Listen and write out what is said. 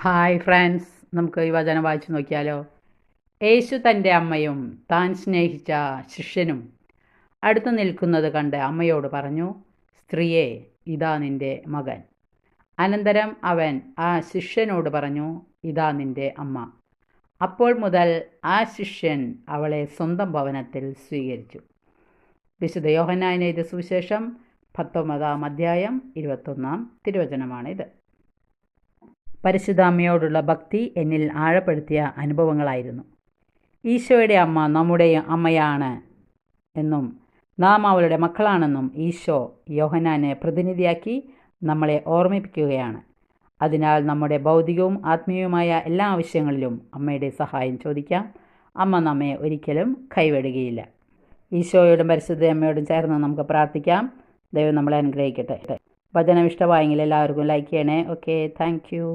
Hi friends, നമുക്ക് ഈ വചനം വായിച്ചു നോക്കിയാലോ. യേശു തൻ്റെ അമ്മയും താൻ സ്നേഹിച്ച ശിഷ്യനും അടുത്തു നിൽക്കുന്നത് കണ്ട് അമ്മയോട് പറഞ്ഞു, സ്ത്രീയെ, ഇതാ നിൻ്റെ മകൻ. അനന്തരം അവൻ ആ ശിഷ്യനോട് പറഞ്ഞു, ഇതാ നിൻ്റെ അമ്മ. അപ്പോൾ മുതൽ ആ ശിഷ്യൻ അവളെ സ്വന്തം ഭവനത്തിൽ സ്വീകരിച്ചു. വിശുദ്ധ യോഹന്നാൻ എഴുതിയ സുവിശേഷം 19-ാം അധ്യായം 21-ാം തിരുവചനമാണിത്. പരിശുദ്ധ അമ്മയോടുള്ള ഭക്തി എന്നിൽ ആഴപ്പെടുത്തിയ അനുഭവങ്ങളായിരുന്നു. ഈശോയുടെ അമ്മ നമ്മുടെ അമ്മയാണ് എന്നും നാം അവളുടെ മക്കളാണെന്നും ഈശോ യോഹന്നാനെ പ്രതിനിധിയാക്കി നമ്മളെ ഓർമ്മിപ്പിക്കുകയാണ്. അതിനാൽ നമ്മുടെ ഭൗതികവും ആത്മീയവുമായ എല്ലാ ആവശ്യങ്ങളിലും അമ്മയുടെ സഹായം ചോദിക്കാം. അമ്മ നമ്മെ ഒരിക്കലും കൈവിടുകയില്ല. ഈശോയോടും പരിശുദ്ധ അമ്മയോടും ചേർന്ന് നമുക്ക് പ്രാർത്ഥിക്കാം. ദൈവം നമ്മളെ അനുഗ്രഹിക്കട്ടെ. വചനം ഇഷ്ടമായെങ്കിൽ എല്ലാവർക്കും ലൈക്ക് ചെയ്യണേ. Okay, thank you.